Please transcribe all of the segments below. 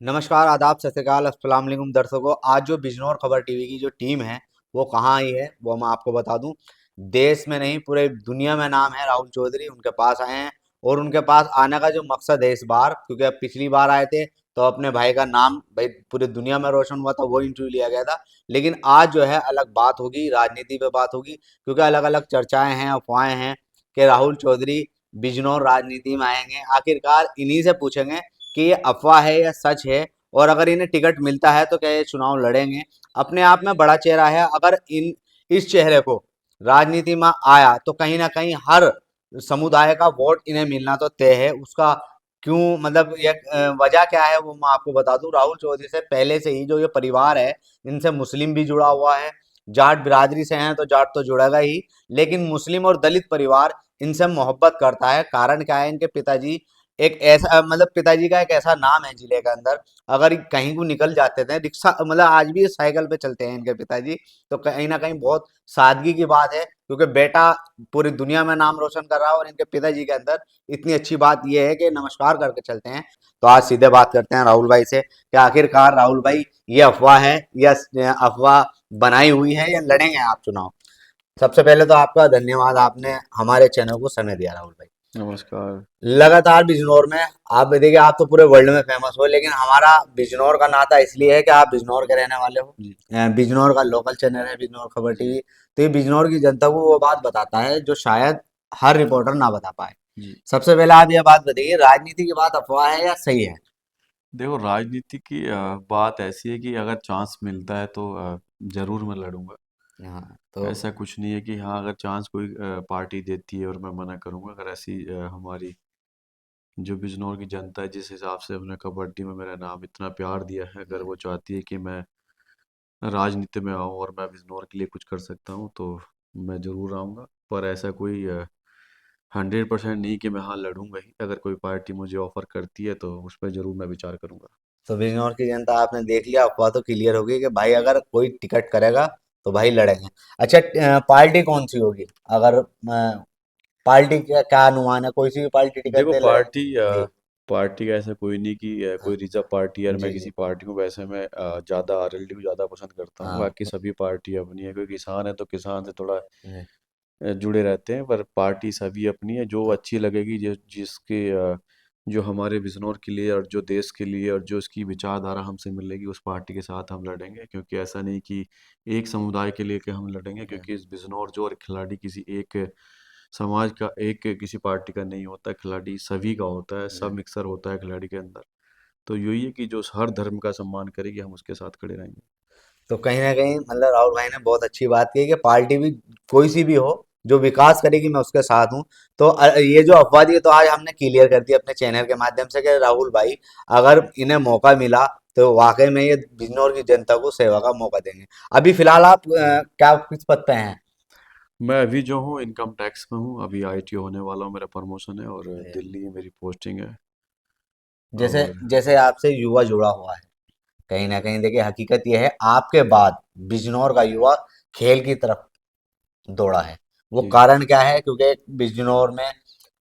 नमस्कार, आदाब, सत श्री अकाल, अस्सलाम वालेकुम दर्शकों। आज जो बिजनौर खबर टीवी की जो टीम है वो कहाँ आई है वो मैं आपको बता दूं। देश में नहीं पूरे दुनिया में नाम है राहुल चौधरी, उनके पास आए हैं। और उनके पास आने का जो मकसद है इस बार, क्योंकि अब पिछली बार आए थे तो अपने भाई का नाम भाई पूरी दुनिया में रोशन हुआ था, वो इंटरव्यू लिया गया था। लेकिन आज जो है अलग बात होगी, राजनीति पे बात होगी, क्योंकि अलग अलग चर्चाएं हैं, अफवाहें हैं कि राहुल चौधरी बिजनौर राजनीति में आएंगे। आखिरकार इन्हीं से पूछेंगे कि ये अफवाह है या सच है, और अगर इन्हें टिकट मिलता है तो क्या ये चुनाव लड़ेंगे। अपने आप में बड़ा चेहरा है, अगर इन इस चेहरे को राजनीति में आया तो कहीं ना कहीं हर समुदाय का वोट इन्हें मिलना तो तय है। उसका क्यों, मतलब ये वजह क्या है वो मैं आपको बता दूं। राहुल चौधरी से पहले से ही जो ये परिवार है, इनसे मुस्लिम भी जुड़ा हुआ है। जाट बिरादरी से हैं तो जाट तो जुड़ेगा ही, लेकिन मुस्लिम और दलित परिवार इनसे मोहब्बत करता है। कारण क्या है, इनके पिताजी एक ऐसा, मतलब पिताजी का एक ऐसा नाम है जिले के अंदर, अगर कहीं को निकल जाते थे रिक्शा, मतलब आज भी साइकिल पे चलते हैं इनके पिताजी। तो कहीं ना कहीं बहुत सादगी की बात है, क्योंकि बेटा पूरी दुनिया में नाम रोशन कर रहा है, और इनके पिताजी के अंदर इतनी अच्छी बात यह है कि नमस्कार करके चलते हैं। तो आज सीधे बात करते हैं राहुल भाई से कि आखिरकार राहुल भाई, ये अफवाह है या अफवाह बनाई हुई है, या लड़ेंगे आप चुनाव। सबसे पहले तो आपका धन्यवाद, आपने हमारे चैनल को समय दिया राहुल भाई। नमस्कार। लगातार बिजनौर में आप देखिए, आप तो पूरे वर्ल्ड में फेमस हो, लेकिन हमारा बिजनौर का नाता इसलिए है कि आप बिजनौर के रहने वाले हो। जी, बिजनौर का लोकल चैनल है बिजनौर खबर जी, टीवी। तो ये बिजनौर की जनता को वो बात बताता है जो शायद हर रिपोर्टर ना बता पाए। जी। सबसे पहले आप ये बात बताइए, राजनीति की बात अफवाह है या सही है। देखो, राजनीति की बात ऐसी है कि अगर चांस मिलता है तो ज़रूर मैं लड़ूंगा। हाँ तो ऐसा कुछ नहीं है कि हाँ, अगर चांस कोई पार्टी देती है और मैं मना करूंगा। अगर ऐसी हमारी जो बिजनौर की जनता है, जिस हिसाब से उन्हें कबड्डी में मेरा नाम इतना प्यार दिया है, अगर वो चाहती है कि मैं राजनीति में आऊँ और मैं बिजनौर के लिए कुछ कर सकता हूँ, तो मैं ज़रूर आऊँगा। पर ऐसा कोई 100% नहीं कि मैं हाँ लड़ूंगा ही। अगर कोई पार्टी मुझे ऑफर करती है तो उस पर ज़रूर मैं विचार करूंगा। तो बिजनौर की जनता आपने देख लिया, अफवाह तो क्लियर हो गई कि भाई अगर कोई टिकट करेगा तो भाई लड़ेंगे। अच्छा, पार्टी कौन सी होगी, अगर पार्टी क्या क्या अनुमान है, कोई सी भी पार्टी टिकट देखो, दे लड़ेंगे। जी पार्टी का ऐसा कोई नहीं कि हाँ, कोई रिजर्व पार्टी है। मैं जी जी किसी पार्टी को, वैसे मैं ज़्यादा आरएलडी को ज़्यादा पसंद करता हूँ। हाँ बाकी सभी पार्टी अपनी है। कोई किसान है तो किसान से थोड़ा जी, जुड़े रहते हैं, पर पार्टी सभी अपनी है। जो अच्छी लगेगी, जो हमारे बिजनौर के लिए और जो देश के लिए और जो इसकी विचारधारा हमसे मिलेगी, उस पार्टी के साथ हम लड़ेंगे। क्योंकि ऐसा नहीं कि एक समुदाय के लिए कि हम लड़ेंगे, क्योंकि इस बिजनौर जो और खिलाड़ी किसी एक समाज का, एक किसी पार्टी का नहीं होता। खिलाड़ी सभी का होता है, सब मिक्सर होता है खिलाड़ी के अंदर। तो यही है कि जो हर धर्म का सम्मान करेगी, हम उसके साथ खड़े रहेंगे। तो कहीं ना कहीं मतलब राहुल भाई ने बहुत अच्छी बात की है कि पार्टी भी कोई सी भी हो, जो विकास करेगी मैं उसके साथ हूँ। तो ये जो अफवाह थी तो आज हमने क्लियर कर दी अपने चैनल के माध्यम से कि राहुल भाई अगर इन्हें मौका मिला तो वाकई में ये बिजनौर की जनता को सेवा का मौका देंगे। अभी फिलहाल आप क्या किस पद पे हैं। मैं अभी जो हूँ इनकम टैक्स में हूँ। अभी आईटीओ होने वाला हूँ, मेरा प्रमोशन है और दिल्ली में मेरी पोस्टिंग है। जैसे और जैसे आपसे युवा जुड़ा हुआ है, कहीं ना कहीं देखिए हकीकत यह है, आपके बाद बिजनौर का युवा खेल की तरफ दौड़ा है। वो जी, कारण क्या है, क्योंकि बिजनौर में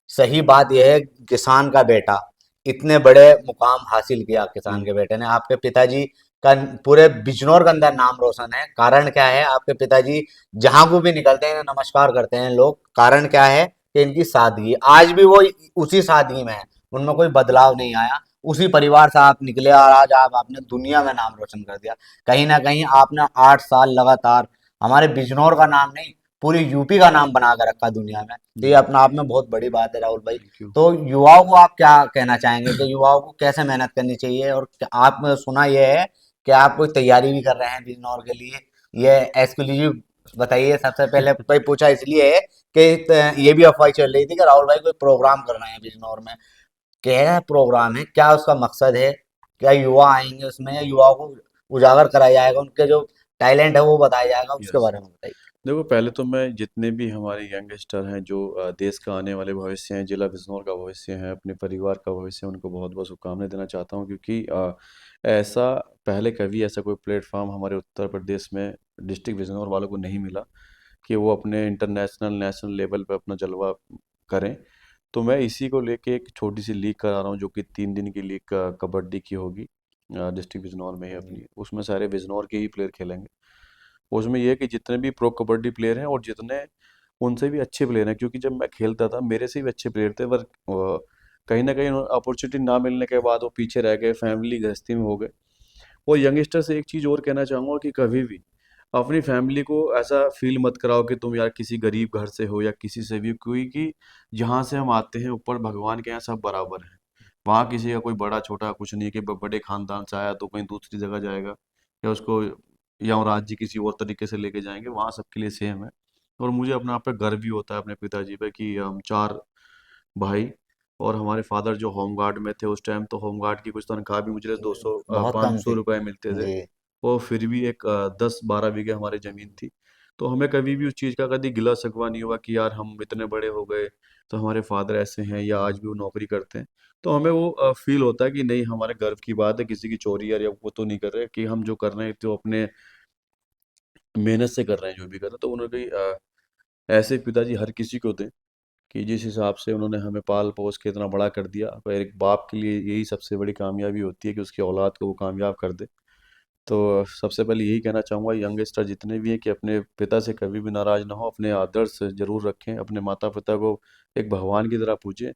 सही बात यह है, किसान का बेटा इतने बड़े मुकाम हासिल किया, किसान जी, के बेटे ने। आपके पिताजी का पूरे बिजनौर के अंदर नाम रोशन है। कारण क्या है, आपके पिताजी जहां को भी निकलते हैं नमस्कार करते हैं लोग। कारण क्या है कि इनकी सादगी, आज भी वो उसी सादगी में है, उनमें कोई बदलाव नहीं आया। उसी परिवार से आप निकले और आज आप आपने दुनिया में नाम रोशन कर दिया। कहीं ना कहीं आपने 8 साल लगातार हमारे बिजनौर का नाम नहीं, पूरी यूपी का नाम बना कर रखा दुनिया में। तो ये जी। अपना आप में बहुत बड़ी बात है राहुल भाई। Thank you. तो युवाओं को आप क्या कहना चाहेंगे कि युवाओं को कैसे मेहनत करनी चाहिए, और आप सुना यह है कि आप कोई तैयारी भी कर रहे हैं बिजनौर के लिए, ये एक्सक्लूसिव बताइए। सबसे पहले भाई पूछा इसलिए है कि ये भी अफवाह चल रही थी कि राहुल भाई कोई प्रोग्राम कर रहे हैं बिजनौर में। क्या प्रोग्राम है, क्या उसका मकसद है, क्या युवा आएंगे उसमें, या युवाओं को उजागर कराया जाएगा, उनके जो टैलेंट है वो बताया जाएगा, उसके यस। बारे में बताइए। देखो, पहले तो मैं जितने भी हमारे यंगस्टर हैं, जो देश का आने वाले भविष्य हैं, जिला बिजनौर का भविष्य है, अपने परिवार का भविष्य है, उनको बहुत बहुत शुभकामनाएं देना चाहता हूँ। क्योंकि ऐसा पहले कभी ऐसा कोई प्लेटफॉर्म हमारे उत्तर प्रदेश में डिस्ट्रिक्ट बिजनौर वालों को नहीं मिला कि वो अपने इंटरनेशनल नेशनल लेवल पे अपना जलवा करें। तो मैं इसी को लेके एक छोटी सी लीग करा रहा हूँ, जो कि 3 दिन की लीग कबड्डी की होगी। डिस्ट्रिक्ट बिजनौर में ही जी अपनी, उसमें सारे बिजनौर के ही प्लेयर खेलेंगे। उसमें ये है कि जितने भी प्रो कबड्डी प्लेयर हैं और जितने उनसे भी अच्छे प्लेयर हैं, क्योंकि जब मैं खेलता था मेरे से भी अच्छे प्लेयर थे, पर कहीं ना कहीं अपॉर्चुनिटी ना मिलने के बाद वो पीछे रह गए, फैमिली गृहस्थी में हो गए। और यंगस्टर से एक चीज़ और कहना चाहूँगा कि कभी भी अपनी फैमिली को ऐसा फील मत कराओ कि तुम यार किसी गरीब घर से हो या किसी से भी, क्योंकि जहाँ से हम आते हैं ऊपर भगवान के यहाँ सब बराबर हैं। वहाँ किसी का कोई बड़ा छोटा कुछ नहीं है कि बड़े खानदान से आया तो कहीं दूसरी जगह जाएगा या उसको या वो राज्य किसी और तरीके से लेके जाएंगे, वहाँ सबके लिए सेम है। और मुझे अपने आप पे गर्व भी होता है अपने पिताजी पे कि हम चार भाई, और हमारे फादर जो होमगार्ड में थे उस टाइम, तो होमगार्ड की कुछ तनख्वाह भी मुझे 200 बहुत पाँच कम सौ थी। रुपये मिलते थे। जी और फिर भी एक 10-12 बीघे हमारी ज़मीन थी। तो हमें कभी भी उस चीज़ का कभी गिला शिकवा नहीं हुआ कि यार हम इतने बड़े हो गए तो हमारे फादर ऐसे हैं या आज भी वो नौकरी करते हैं। तो हमें वो फील होता है कि नहीं, हमारे गर्व की बात है, किसी की चोरी या वो तो नहीं कर रहे, कि हम जो कर रहे हैं तो अपने मेहनत से कर रहे हैं, जो भी कर रहे हैं। तो उन्होंने ऐसे पिताजी हर किसी को दें कि जिस हिसाब से उन्होंने हमें पाल पोस के इतना बड़ा कर दिया। पर एक बाप के लिए यही सबसे बड़ी कामयाबी होती है कि उसकी औलाद को वो कामयाब कर दे। तो सबसे पहले यही कहना चाहूँगा यंगस्टर जितने भी हैं कि अपने पिता से कभी भी नाराज़ ना हो, अपने आदर्श ज़रूर रखें, अपने माता पिता को एक भगवान की तरह पूजें।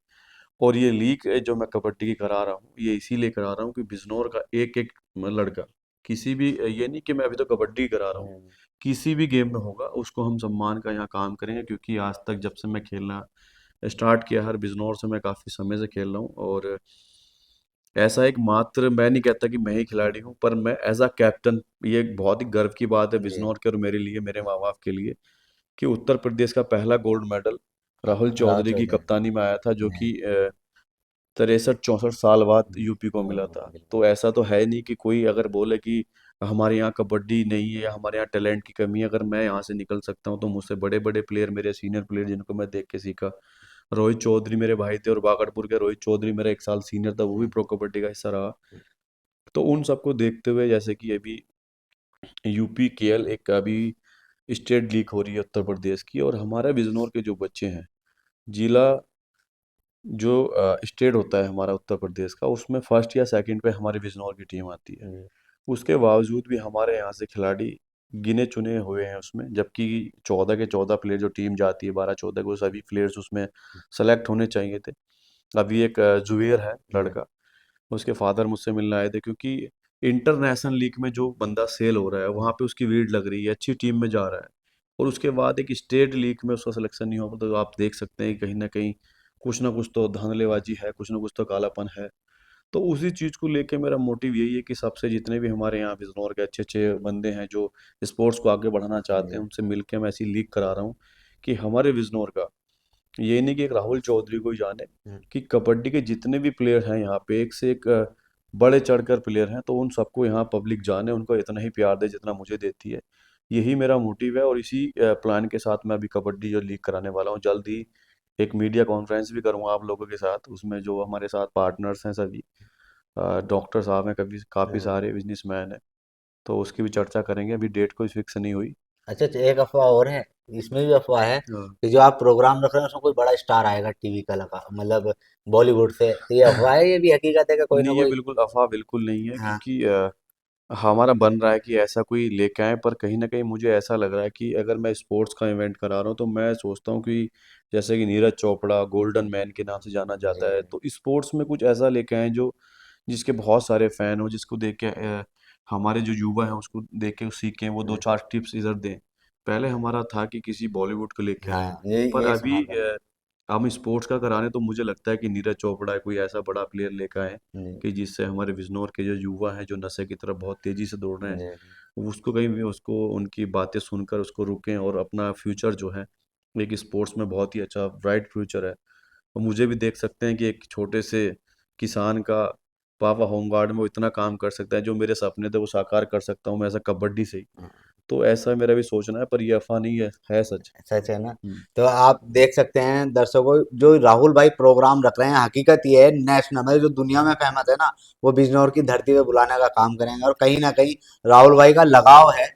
और ये लीग जो मैं कबड्डी की करा रहा हूँ, ये इसीलिए करा रहा हूँ कि बिजनौर का एक एक लड़का किसी भी, ये नहीं कि मैं अभी तो कबड्डी करा रहा हूँ, किसी भी गेम में होगा उसको हम सम्मान का यहाँ काम करेंगे। क्योंकि आज तक जब से मैं खेलना स्टार्ट किया, हर बिजनौर से मैं काफ़ी समय से खेल रहा हूँ। और ऐसा एक मात्र, मैं नहीं कहता कि मैं ही खिलाड़ी हूँ, पर मैं एज अ कैप्टन, ये एक बहुत ही गर्व की बात है जी। बिजनौर के और मेरे लिए, मेरे माँ बाप के लिए, कि उत्तर प्रदेश का पहला गोल्ड मेडल राहुल राव चौधरी की चौधरी। कप्तानी में आया था, जो जी कि 63-64 साल बाद यूपी को मिला था। बिल्कुल। तो ऐसा तो है नहीं कि कोई अगर बोले कि हमारे यहाँ कबड्डी नहीं है या हमारे यहाँ टैलेंट की कमी है, अगर मैं यहाँ से निकल सकता हूँ तो मुझसे बड़े बड़े प्लेयर, मेरे सीनियर प्लेयर जिनको मैं देख के सीखा, रोहित चौधरी मेरे भाई थे, और बागड़पुर के रोहित चौधरी मेरा 1 साल सीनियर था, वो भी प्रो कबड्डी का हिस्सा रहा। तो उन सबको देखते हुए, जैसे कि अभी यूपी केएल एक अभी स्टेट लीग हो रही है उत्तर प्रदेश की, और हमारे बिजनौर के जो बच्चे हैं, जिला जो स्टेट होता है हमारा उत्तर प्रदेश का, उसमें फर्स्ट या सेकंड पे हमारे बिजनौर की टीम आती है। जी उसके बावजूद भी हमारे यहाँ से खिलाड़ी गिने चुने हुए हैं उसमें, जबकि 14 के 14 प्लेयर जो टीम जाती है, 12-14 वो सभी प्लेयर्स उसमें सेलेक्ट होने चाहिए थे। अभी एक जुबेर है जी लड़का, उसके फादर मुझसे मिलने आए थे, क्योंकि इंटरनेशनल लीग में जो बंदा सेल हो रहा है वहाँ पे उसकी रीड लग रही है, अच्छी टीम में जा रहा है, और उसके बाद एक स्टेट लीग में उसका सिलेक्शन नहीं हो पाता। तो आप देख सकते हैं कि कहीं ना कहीं कुछ ना कुछ तो धांधलेबाजी है, कुछ ना कुछ तो कालापन है। तो उसी चीज़ को लेके मेरा मोटिव यही है कि सबसे जितने भी हमारे यहाँ बिजनौर के अच्छे अच्छे बंदे हैं जो स्पोर्ट्स को आगे बढ़ाना चाहते हैं, जी उनसे मिलके मैं ऐसी लीग करा रहा हूँ कि हमारे बिजनौर का, ये नहीं कि एक राहुल चौधरी को ही जाने, कि कबड्डी के जितने भी प्लेयर हैं यहाँ पे, एक से एक बढ़े चढ़कर प्लेयर हैं, तो उन सबको यहाँ पब्लिक जाने, उनको इतना ही प्यार दे जितना मुझे देती है। यही मेरा मोटिव है, और इसी प्लान के साथ मैं अभी कबड्डी जो लीग कराने वाला हूँ, जल्द ही एक मीडिया कॉन्फ्रेंस भी करूँगा आप लोगों के साथ, उसमें जो हमारे साथ पार्टनर्स हैं सभी, डॉक्टर साहब हैं, कभी काफ़ी जी। सारे बिजनेसमैन हैं, तो उसकी भी चर्चा करेंगे। अभी डेट कोई फिक्स नहीं हुई। अच्छा अच्छा, एक अफवाह और है, इसमें भी अफवाह है हाँ। कि जो आप प्रोग्राम रख रहे हैं उसमें कोई बड़ा स्टार आएगा टीवी का लगा, मतलब बॉलीवुड से, तो ये अफवाह है ये भी हकीकत है कि कोई ना नहीं, ये कोई? बिल्कुल अफवाह बिल्कुल नहीं है, हाँ क्योंकि हमारा बन रहा है कि ऐसा कोई लेके आए, पर कहीं ना कहीं मुझे ऐसा लग रहा है कि अगर मैं स्पोर्ट्स का इवेंट करा रहा हूँ तो मैं सोचता हूँ कि जैसे कि नीरज चोपड़ा गोल्डन मैन के नाम से जाना जी जाता है, तो स्पोर्ट्स में कुछ ऐसा लेके आए जो जिसके बहुत सारे फैन हो, जिसको देख के हमारे जो युवा हैं उसको देख के सीखें, वो दो चार टिप्स इधर दें। पहले हमारा था कि किसी बॉलीवुड को लेके आए, हाँ, ये पर ये अभी सुना था मैंने। हम स्पोर्ट्स का कराने, तो मुझे लगता है कि नीरज चोपड़ा है कोई ऐसा बड़ा प्लेयर लेकर आए जी कि जिससे हमारे बिजनौर के जो युवा हैं जो नशे की तरफ बहुत तेजी से दौड़ रहे हैं, जी उसको कहीं भी, उसको उनकी बातें सुनकर उसको रुकें, और अपना फ्यूचर जो है, एक स्पोर्ट्स में बहुत ही अच्छा ब्राइट फ्यूचर है। और मुझे भी देख सकते हैं कि एक छोटे से किसान का पापा होमगार्ड में वो इतना काम कर सकता है, जो मेरे सपने थे वो साकार कर सकता हूँ मैं ऐसा कबड्डी से ही। तो ऐसा मेरा भी सोचना है, पर ये अफवाह नहीं है सच। सच है ना? हम्म। तो आप देख सकते हैं दर्शकों, जो राहुल भाई प्रोग्राम रख रहे हैं, हकीकत ये है नेशनल, मतलब जो दुनिया में फेमस है ना, वो बिजनौर की धरती पे बुलाने का काम करेंगे। और कहीं ना कहीं राहुल भाई का लगाव है,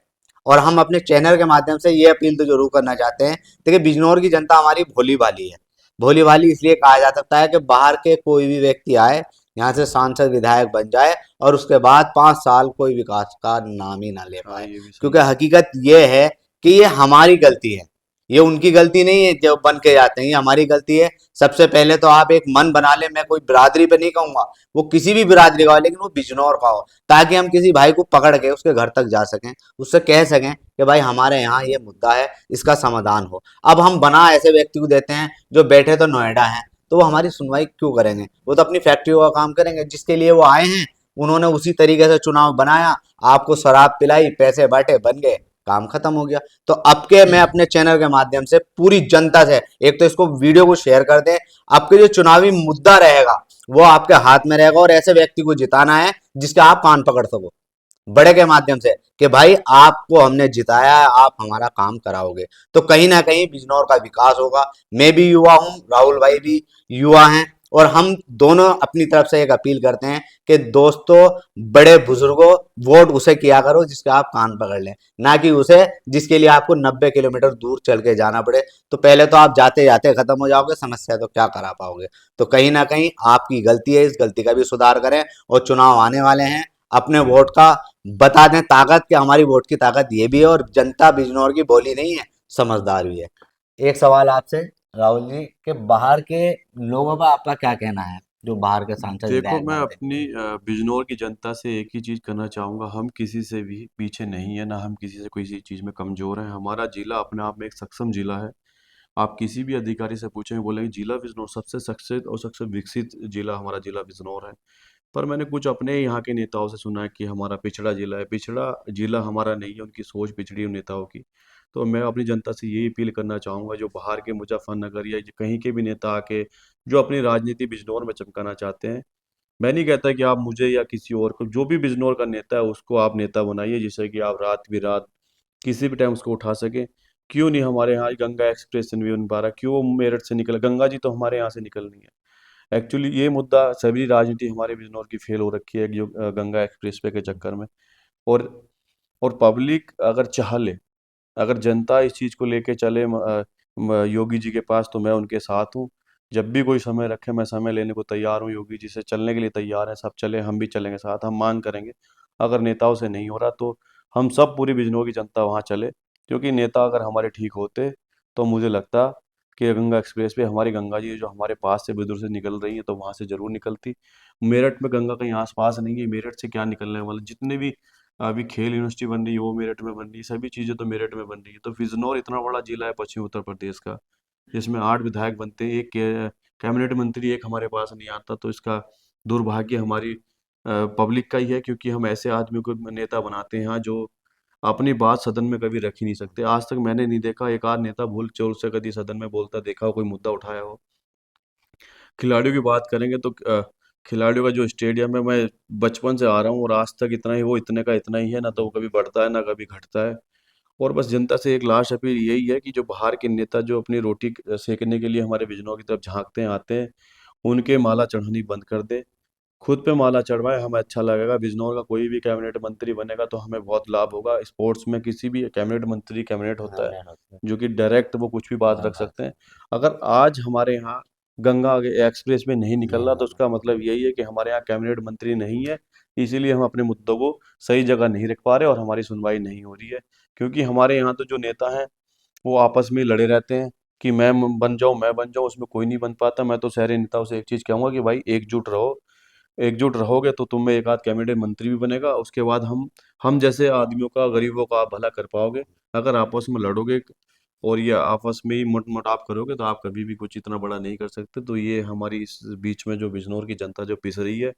और हम अपने चैनल के माध्यम से ये अपील तो जरूर करना चाहते हैं। देखिए, बिजनौर की जनता हमारी भोली भाली है। भोली भाली इसलिए कहा जा सकता है कि बाहर के कोई भी व्यक्ति आए यहाँ से सांसद विधायक बन जाए और उसके बाद 5 साल कोई विकास का नाम ही ना ले हाँ, पाए। ये भी सही क्योंकि है। हकीकत ये है कि ये हमारी गलती है, ये उनकी गलती नहीं है जो बन के जाते हैं, ये हमारी गलती है। सबसे पहले तो आप एक मन बना ले, मैं कोई बिरादरी पे नहीं कहूंगा, वो किसी भी बिरादरी का हो लेकिन वो बिजनौर का हो, ताकि हम किसी भाई को पकड़ के उसके घर तक जा सकें, उससे कह सकें कि भाई हमारे यहाँ ये मुद्दा है, इसका समाधान हो। अब हम बना ऐसे व्यक्ति को देते हैं जो बैठे तो नोएडा हैं, तो वो हमारी सुनवाई क्यों करेंगे? वो तो अपनी फैक्ट्रियों का काम करेंगे जिसके लिए वो आए हैं। उन्होंने उसी तरीके से चुनाव बनाया, आपको शराब पिलाई, पैसे बांटे, बन गए, काम खत्म हो गया। तो अब के मैं अपने चैनल के माध्यम से पूरी जनता से, एक तो इसको वीडियो को शेयर कर दें, आपके जो चुनावी मुद्दा रहेगा वो आपके हाथ में रहेगा, और ऐसे व्यक्ति को जिताना है जिसके आप कान पकड़ सको बड़े के माध्यम से, कि भाई आपको हमने जिताया है, आप हमारा काम कराओगे, तो कहीं ना कहीं बिजनौर का विकास होगा। मैं भी युवा हूँ, राहुल भाई भी युवा हैं, और हम दोनों अपनी तरफ से एक अपील करते हैं कि दोस्तों, बड़े बुजुर्गों, वोट उसे किया करो जिसके आप कान पकड़ लें, ना कि उसे जिसके लिए आपको 90 किलोमीटर दूर चल के जाना पड़े। तो पहले तो आप जाते जाते खत्म हो जाओगे, समस्या तो क्या करा पाओगे? तो कहीं ना कहीं आपकी गलती है, इस गलती का भी सुधार करें। और चुनाव आने वाले हैं, अपने वोट का बता दें ताकत, कि हमारी वोट की ताकत ये भी है, और जनता बिजनौर की भोली नहीं है, समझदार भी है। एक सवाल आपसे राहुल जी, कि बाहर के लोगों पर आपका क्या कहना है, जो बाहर के सांसद देखो, विधायक मैं बनते हैं? अपनी बिजनौर की जनता से एक ही चीज़ कहना चाहूँगा, हम किसी से भी पीछे नहीं है, ना हम किसी से किसी चीज़ में कमज़ोर हैं। हमारा जिला अपने आप में एक सक्षम जिला है। आप किसी भी अधिकारी से पूछेंगे, बोलेंगे जिला बिजनौर सबसे शिक्षित और सबसे विकसित जिला हमारा जिला बिजनौर है। पर मैंने कुछ अपने यहाँ के नेताओं से सुना है कि हमारा पिछड़ा जिला है। पिछड़ा जिला हमारा नहीं है, उनकी सोच पिछड़ी है उन नेताओं की। तो मैं अपनी जनता से यही अपील करना चाहूँगा, जो बाहर के मुजफ्फरनगर या कहीं के भी नेता आके जो अपनी राजनीति बिजनौर में चमकाना चाहते हैं, मैं नहीं कहता कि आप मुझे या किसी और को, जो भी बिजनौर का नेता है उसको आप नेता बनाइए, जिससे कि आप रात बिरात किसी भी टाइम उसको उठा सके। क्यों नहीं हमारे यहाँ गंगा एक्सप्रेस नहीं बन पा रहा? क्यों मेरठ से निकल, गंगा जी तो हमारे यहाँ से निकलनी है। एक्चुअली ये मुद्दा, सभी राजनीति हमारे बिजनौर की फेल हो रखी है जो गंगा एक्सप्रेस वे के चक्कर में। और पब्लिक अगर चाह ले, अगर जनता इस चीज़ को लेके चले योगी जी के पास, तो मैं उनके साथ हूँ। जब भी कोई समय रखे, मैं समय लेने को तैयार हूँ, योगी जी से चलने के लिए तैयार है, सब चले, हम भी चलेंगे साथ, हम मांग करेंगे। अगर नेताओं से नहीं हो रहा तो हम सब पूरी बिजनौर की जनता वहाँ चले, क्योंकि नेता अगर हमारे ठीक होते तो मुझे लगता कि गंगा एक्सप्रेस पे हमारी गंगा जी जो हमारे पास से बिदुर से निकल रही है तो वहाँ से जरूर निकलती। मेरठ में गंगा कहीं आस पास नहीं है, मेरठ से क्या निकलने वाला? जितने भी अभी खेल यूनिवर्सिटी बन रही है वो मेरठ में बन रही है, सभी चीज़ें तो मेरठ में बन रही है। तो बिजनौर इतना बड़ा जिला है पश्चिमी उत्तर प्रदेश का, जिसमें 8 विधायक बनते हैं, एक कैबिनेट मंत्री एक हमारे पास नहीं आता, तो इसका दुर्भाग्य हमारी पब्लिक का ही है, क्योंकि हम ऐसे आदमी को नेता बनाते हैं यहाँ जो अपनी बात सदन में कभी रख ही नहीं सकते। आज तक मैंने नहीं देखा एक आध नेता भूल चूक से कभी सदन में बोलता देखा हो, कोई मुद्दा उठाया हो। खिलाड़ियों की बात करेंगे तो खिलाड़ियों का जो स्टेडियम है, मैं बचपन से आ रहा हूँ और आज तक इतना ही, वो इतने का इतना ही है, ना तो वो कभी बढ़ता है ना कभी घटता है। और बस जनता से एक लास्ट अपील यही है कि जो बाहर के नेता जो अपनी रोटी सेकने के लिए हमारे बिजनौर की तरफ झांकते हैं आते हैं, उनके माला चढ़ानी बंद कर दे, खुद पे माला चढ़वाए, हमें अच्छा लगेगा। बिजनौर का कोई भी कैबिनेट मंत्री बनेगा तो हमें बहुत लाभ होगा। स्पोर्ट्स में किसी भी कैबिनेट मंत्री कैबिनेट होता है जो कि डायरेक्ट वो कुछ भी बात रख सकते हैं। अगर आज हमारे यहाँ गंगा एक्सप्रेस में नहीं निकल रहा तो उसका मतलब यही है कि हमारे यहाँ कैबिनेट मंत्री नहीं है, इसीलिए हम अपने मुद्दों को सही जगह नहीं रख पा रहे और हमारी सुनवाई नहीं हो रही है। क्योंकि हमारे यहाँ तो जो नेता हैं वो आपस में लड़े रहते हैं कि बन जाऊं मैं बन जाऊं, उसमें कोई नहीं बन पाता। मैं तो शहरी नेताओं से एक चीज कहूंगा कि भाई एकजुट रहो, एकजुट रहोगे तो तुम में एक आध कैबिनेट मंत्री भी बनेगा, उसके बाद हम जैसे आदमियों का, गरीबों का आप भला कर पाओगे। अगर आपस में लड़ोगे और ये आपस में ही मुटाव करोगे तो आप कभी भी कुछ इतना बड़ा नहीं कर सकते। तो ये हमारी इस बीच में जो बिजनौर की जनता जो पिस रही है,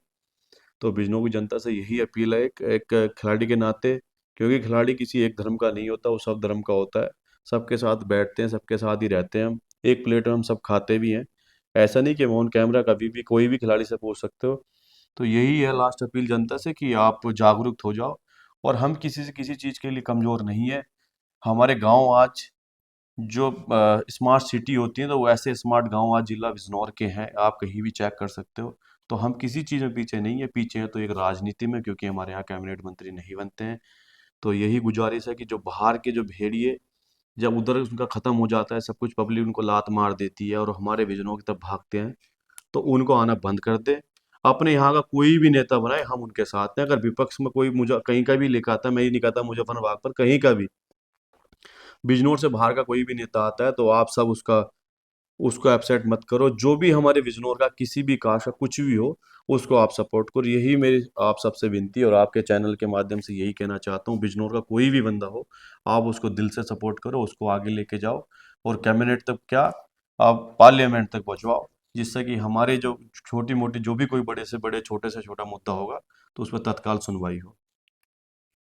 तो बिजनौर की जनता से यही अपील है, एक एक खिलाड़ी के नाते, क्योंकि खिलाड़ी किसी एक धर्म का नहीं होता, वो सब धर्म का होता है। सबके साथ बैठते हैं, सबके साथ ही रहते हैं हम, एक प्लेट में हम सब खाते भी हैं। ऐसा नहीं कि ऑन कैमरा कभी भी कोई भी खिलाड़ी से पूछ सकते हो। तो यही है लास्ट अपील जनता से कि आप जागरूक हो जाओ। और हम किसी से किसी चीज़ के लिए कमज़ोर नहीं है। हमारे गांव आज जो स्मार्ट सिटी होती है, तो वो ऐसे स्मार्ट गांव आज जिला बिजनौर के हैं, आप कहीं भी चेक कर सकते हो। तो हम किसी चीज़ में पीछे नहीं है, पीछे है तो एक राजनीति में, क्योंकि हमारे यहाँ कैबिनेट मंत्री नहीं बनते हैं। तो यही गुजारिश है कि जो बाहर के जो भेड़िए, जब उधर उनका ख़त्म हो जाता है सब कुछ, पब्लिक उनको लात मार देती है और हमारे बिजनौर की तरफ भागते हैं, तो उनको आना बंद कर दे। अपने यहाँ का कोई भी नेता बनाए, हम उनके साथ हैं। अगर विपक्ष में कोई मुझे कहीं का भी लिखा आता है, मैं ये नहीं कहता मुजफ्फरनगर पर, कहीं का भी बिजनौर से बाहर का कोई भी नेता आता है, तो आप सब उसका उसको अपसेट मत करो। जो भी हमारे बिजनौर का किसी भी कास्ट का कुछ भी हो, उसको आप सपोर्ट करो। यही मेरी आप सबसे विनती है, और आपके चैनल के माध्यम से यही कहना चाहता हूँ, बिजनौर का कोई भी बंदा हो, आप उसको दिल से सपोर्ट करो, उसको आगे लेके जाओ, और कैबिनेट तक क्या, आप पार्लियामेंट तक पहुंचवाओ, जिससे कि हमारे जो छोटी मोटी जो भी कोई बड़े से बड़े छोटे से छोटा मुद्दा होगा, तो उस पर तत्काल सुनवाई हो।